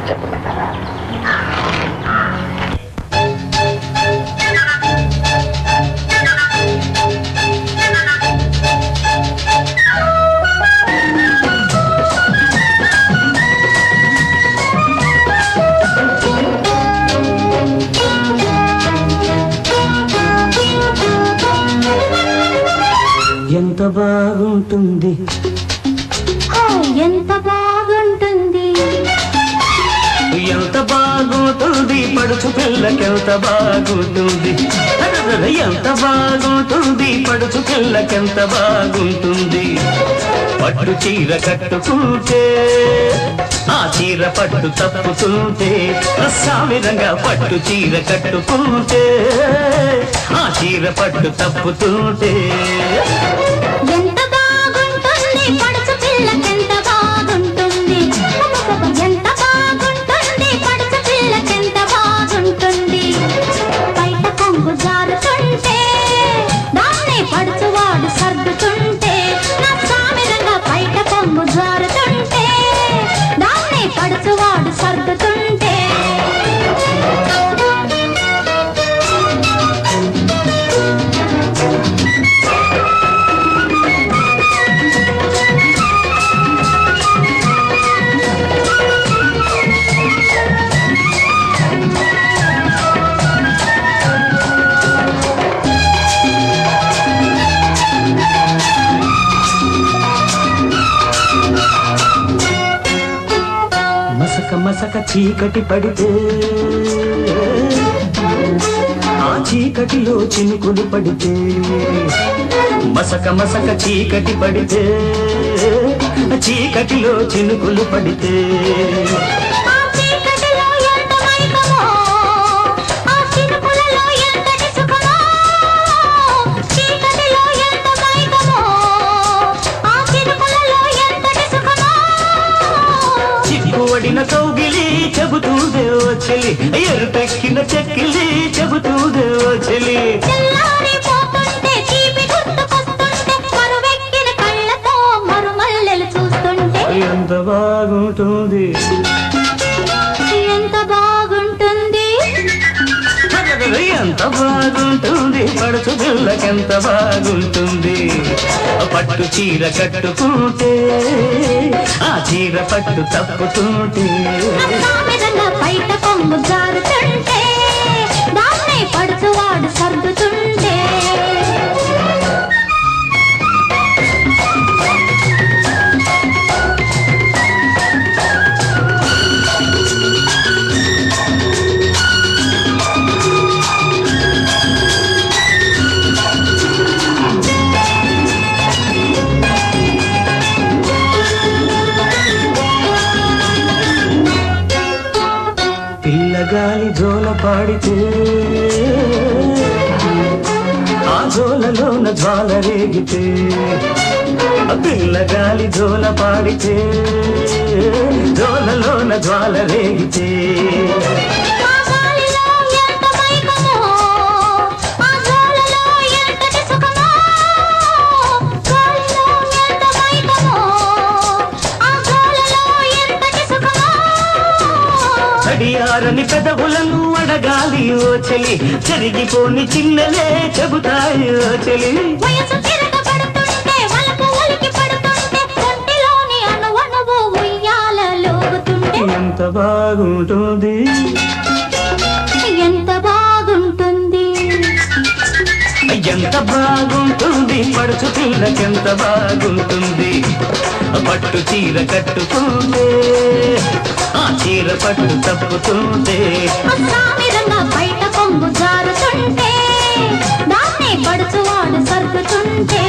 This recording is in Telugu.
చెప్పమంటారా? ఎంత బాగుంటుంది, ఎంత బాగుంటుంది, ఎంత బాగుంటుంది పడుచు పిల్లకెంత బాగుంటుంది, ఎంత బాగుంటుంది పడుచు పిల్లకెంత బాగుంటుంది. పట్టు చీర కట్టుకుంటే ఆ చీర పట్టు తప్పుతుంటే, సామిరంగా పట్టు చీర కట్టుకుంటే ఆ చీర పట్టు తప్పుతుంటే. ఎంత బాగుంటుంది పడుచు పిల్లకెంత బాగుంటుంది, ఎంత బాగుంటుంది పడుచు పిల్లకెంత బాగుంటుంది. బయట కొంగు జారుతుంటే దాన్ని పడుచువాడు సర్దుతుంటే, నా సామిరంగా బయట కొంగు జారుతుంటే దాన్ని పడుచువాడు సర్దుతుంటే. మసక మసక చీకటి పడితే ఆ చీకటిలో చినుకులు పడితే, మసక మసక చీకటి పడితే చీకటిలో చినుకులు పడితే. చిక్కువడిన కౌగిలి చెబుతూదే ఓ చెలి, ఎరుపెక్కిన చెక్కిలి చెబుతూదే ఓ చెలి. ఎంత బాగుంటుంది, ఎంత బాగుంటుంది, ఎంత బాగుంటుంది పడుచు పిల్లకెంత బాగుంటుంది. పట్టు చీర కట్టుకుంటే ఆ చీర పట్టు తప్పుతుంటే, బయట కొంగు జారుతుంటే దాన్ని పడుచువాడు సర్దుతుంటే. పిల్లగాలి జోల పాడితే ఆ జోలలోన జ్వాల రేగితే, పిల్లగాలి జోల పాడితే జోలలోన జ్వాల రేగితే. చడియారని పెదవులను అడగాలి ఓ చెలి, చెరిగిపోని చిన్నలే చెబుతాయి ఓ చెలి. వయసు తిరగబడుతుంటే వలపు ఉలికి పడుతుంటే ఒంటిలోని అణువణువు ఉయ్యాలలోగుతుంటే. ఎంత బాగుంటుంది, ఎంత బాగుంటుంది, ఎంత బాగుంటుంది పడుచు పిల్లకెంత బాగుంటుంది. పట్టు చీర కట్టుకుంటే ఆ చీర పట్టు తప్పుతుంటే, సామిరంగా బయట కొంగు జారుతుంటే దాన్ని పడుచువాడు సర్దుతుంటే.